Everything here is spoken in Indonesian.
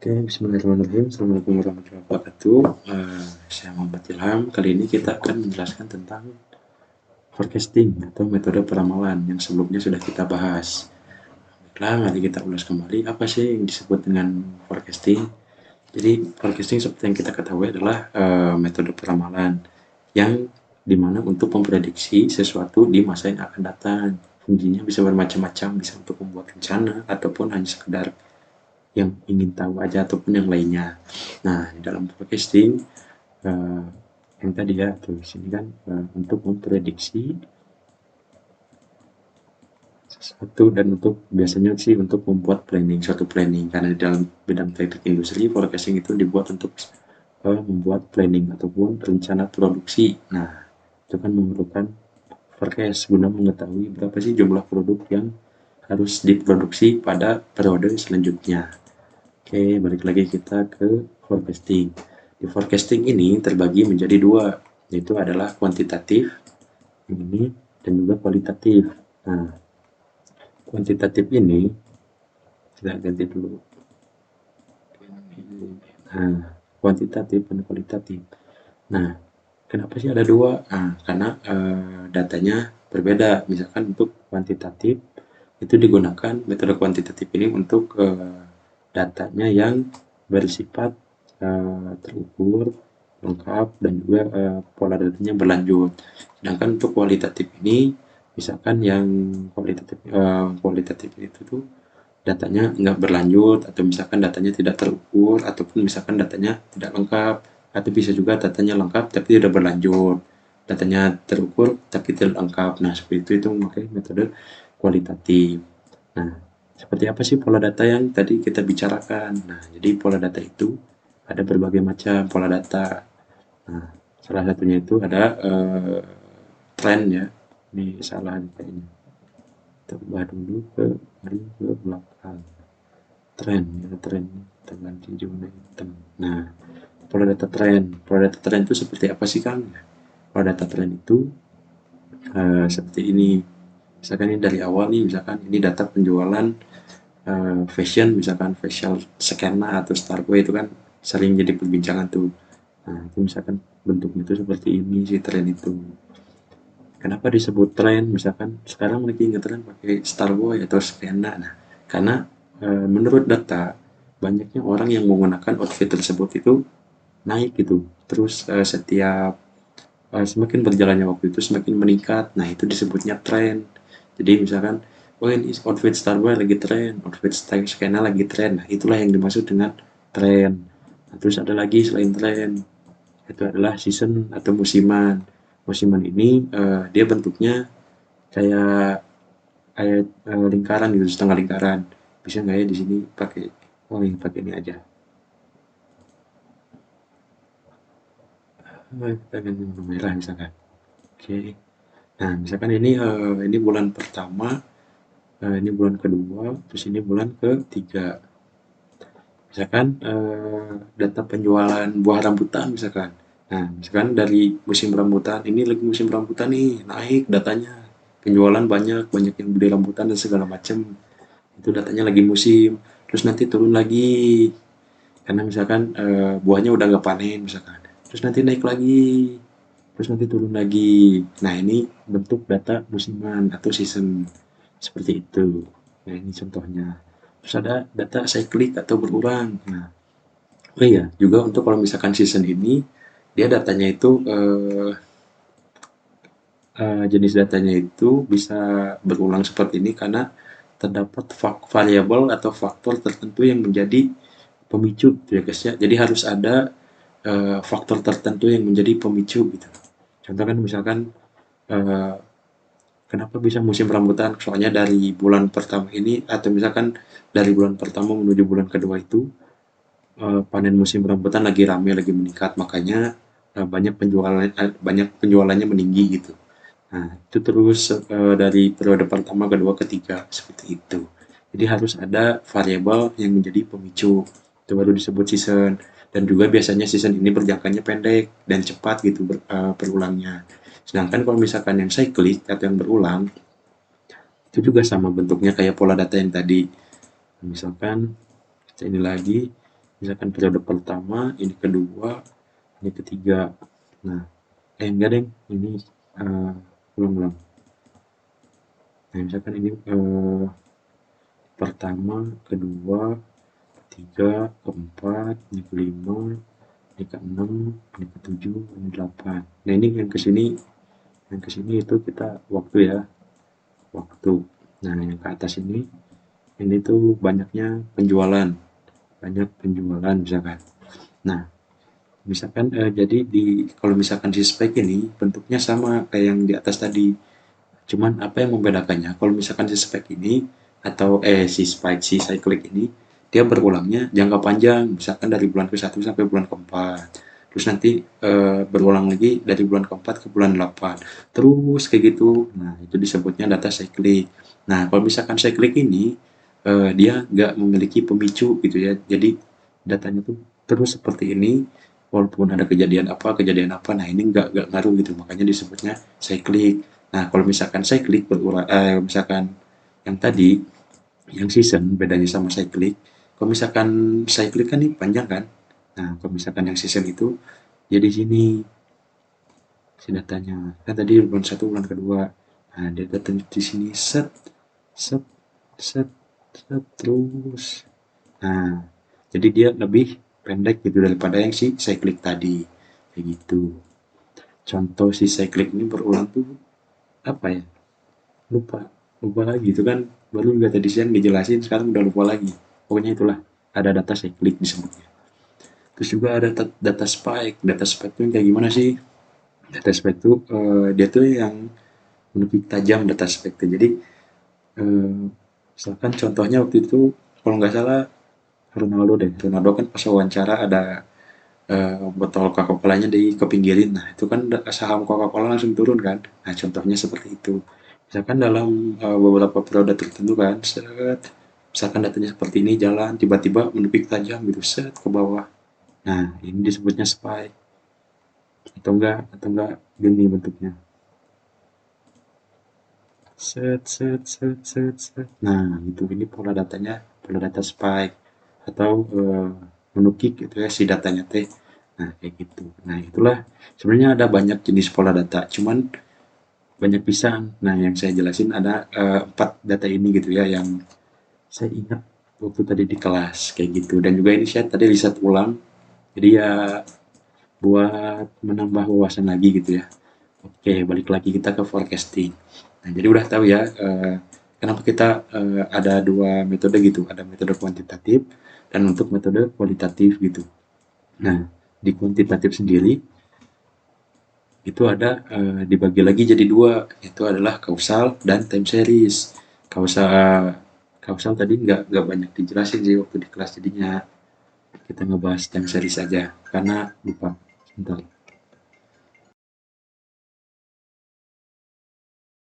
Oke, bismillahirrahmanirrahim. Assalamualaikum warahmatullahi wabarakatuh. Saya Muhammad Ilham. Kali ini kita akan menjelaskan tentang forecasting atau metode peramalan yang sebelumnya sudah kita bahas. Baiklah, mari kita ulas kembali apa sih yang disebut dengan forecasting. Jadi, forecasting seperti yang kita ketahui adalah metode peramalan yang dimana untuk memprediksi sesuatu di masa yang akan datang. Fungsinya bisa bermacam-macam, bisa untuk membuat rencana ataupun hanya sekedar yang ingin tahu aja ataupun yang lainnya. Nah, di dalam forecasting uh, yang tadi ya tuh sini kan untuk memprediksi sesuatu dan untuk biasanya sih untuk membuat planning suatu planning karena di dalam bidang teknik industri forecasting itu dibuat untuk membuat planning ataupun rencana produksi. Nah, itu kan memerlukan forecast guna mengetahui berapa sih jumlah produk yang harus diproduksi pada periode selanjutnya. Oke, balik lagi kita ke forecasting. Di forecasting ini terbagi menjadi dua, yaitu adalah kuantitatif ini dan juga kualitatif. Nah, kuantitatif ini kita ganti dulu. Nah, kuantitatif dan kualitatif. Nah, kenapa sih ada dua? Nah, karena datanya berbeda. Misalkan untuk kuantitatif itu digunakan metode kuantitatif ini untuk datanya yang bersifat terukur, lengkap, dan juga pola datanya berlanjut. Sedangkan untuk kualitatif ini, misalkan yang kualitatif itu tuh datanya nggak berlanjut, atau misalkan datanya tidak terukur, ataupun misalkan datanya tidak lengkap, atau bisa juga datanya lengkap tapi tidak berlanjut, datanya terukur tapi tidak lengkap. Nah, seperti itu memakai metode kualitatif. Nah, seperti apa sih pola data yang tadi kita bicarakan? Nah, jadi pola data itu ada berbagai macam pola data. Nah, salah satunya itu ada tren ya. Ini salah kayaknya. Kita ubah dulu ke belakang. Tren ya, tren kita ganti warna hitam. Nah, pola data tren. Pola data tren itu seperti apa sih, Kang? Pola data tren itu seperti ini. Misalkan ini dari awal nih, misalkan ini data penjualan fashion, misalkan facial skena atau Starboy itu kan sering jadi perbincangan tuh. Nah, itu misalkan bentuknya itu seperti ini si tren itu. Kenapa disebut tren? Misalkan sekarang lagi ngetren pakai Starboy atau skena. Nah, karena menurut data banyaknya orang yang menggunakan outfit tersebut itu naik gitu. Terus setiap semakin berjalannya waktu itu semakin meningkat. Nah, itu disebutnya tren. Jadi misalkan, oh ini outfit Starboy lagi tren, outfit skena lagi tren. Nah, itulah yang dimaksud dengan tren. Nah, terus ada lagi selain tren, itu adalah season atau musiman. Musiman ini dia bentuknya kayak kayak lingkaran gitu, setengah lingkaran. Bisa nggak ya di sini pakai, oh ini pakai ini aja. Kita ganti warna merah misalkan. Oke. Nah, misalkan ini bulan pertama, ini bulan kedua, terus ini bulan ketiga. Misalkan data penjualan buah rambutan misalkan. Nah, misalkan dari musim rambutan, ini lagi musim rambutan nih, naik datanya. Penjualan banyak, banyak yang beli rambutan dan segala macam. Itu datanya lagi musim. Terus nanti turun lagi. Karena misalkan buahnya udah nggak panen misalkan. Terus nanti naik lagi. Terus nanti turun lagi. Nah, ini bentuk data musiman atau season seperti itu. Nah, ini contohnya. Terus ada data cyclic atau berulang. Nah, oh iya, juga untuk kalau misalkan season ini dia datanya itu jenis datanya itu bisa berulang seperti ini karena terdapat variabel atau faktor tertentu yang menjadi pemicu gitu ya guys ya. Jadi harus ada faktor tertentu yang menjadi pemicu gitu. Contoh kan misalkan eh, kenapa bisa musim rambutan? Soalnya dari bulan pertama ini atau misalkan dari bulan pertama menuju bulan kedua itu panen musim rambutan lagi rame, lagi meningkat, makanya banyak penjualannya meninggi gitu. Nah, itu terus dari periode pertama, kedua, ketiga seperti itu. Jadi harus ada variabel yang menjadi pemicu. Itu baru disebut season. Dan juga biasanya season ini berjangkanya pendek dan cepat gitu berulangnya. Sedangkan kalau misalkan yang cyclic atau yang berulang, itu juga sama bentuknya kayak pola data yang tadi. Misalkan kita ini lagi, Misalkan periode pertama, ini kedua, ini ketiga. Nah, enggak deh, ini belum. Nah, misalkan ini pertama, kedua, ketiga, keempat, ini kelima, ini keenam, ini ketujuh, ini delapan. Nah, ini yang kesini itu kita waktu ya, waktu. Nah, yang ke atas ini tuh banyak penjualan misalkan. Nah, misalkan jadi kalau misalkan si spike ini bentuknya sama kayak yang di atas tadi. Cuman apa yang membedakannya? Kalau misalkan si spike ini atau si cyclic ini dia berulangnya jangka panjang, misalkan dari bulan ke-1 sampai bulan ke-4. Terus nanti berulang lagi dari bulan ke-4 ke bulan 8. Terus kayak gitu. Nah, itu disebutnya data cyclic. Nah, kalau misalkan cyclic ini dia nggak memiliki pemicu gitu ya. Jadi datanya tuh terus seperti ini walaupun ada kejadian apa, nah ini nggak ngaruh gitu, makanya disebutnya cyclic. Nah, kalau misalkan cyclic misalkan yang tadi, yang season bedanya sama cyclic, kalau misalkan cyclic kan ini panjang kan, nah kalau misalkan yang season itu jadi sini si datanya kan tadi bulan satu bulan kedua, nah dia datang di sini set set set set terus. Nah, jadi dia lebih pendek gitu daripada yang si cyclic tadi. Kayak gitu. Contoh si cyclic ini berulang tuh apa ya? Lupa. Lupa lagi itu kan baru juga tadi siang dijelasin sekarang udah lupa lagi. Pokoknya itulah ada data cyclic disebutnya. Terus juga ada data spike. Data spike itu kayak gimana sih? Data spike itu dia tuh yang menukik tajam data spike itu. Jadi eh, misalkan contohnya waktu itu kalau nggak salah Ronaldo deh. Ronaldo kan pas wawancara ada botol Coca-Colanya kepinggirin. Nah, itu kan saham Coca-Cola langsung turun kan. Nah, contohnya seperti itu. Misalkan dalam beberapa periode tertentu kan, set, misalkan datanya seperti ini jalan, tiba-tiba menepik tajam gitu, set ke bawah. Nah, ini disebutnya spike. Atau enggak gini bentuknya. Set. Nah, gitu. Ini pola datanya, pola data spike. Atau menukik gitu ya si datanya teh. Nah, kayak gitu. Nah, itulah sebenarnya ada banyak jenis pola data, cuman banyak pisang. Nah, yang saya jelasin ada 4 data ini gitu ya yang saya ingat waktu tadi di kelas kayak gitu. Dan juga ini saya tadi riset ulang. Jadi ya buat menambah wawasan lagi gitu ya. Oke, balik lagi kita ke forecasting. Nah, jadi udah tahu ya kenapa kita ada dua metode gitu, ada metode kuantitatif dan untuk metode kualitatif gitu. Nah, di kuantitatif sendiri itu ada dibagi lagi jadi dua, itu adalah kausal dan time series. Kausal kausal tadi nggak banyak dijelasin sih waktu di kelas, jadinya kita ngebahas time series aja karena lupa. Sebentar.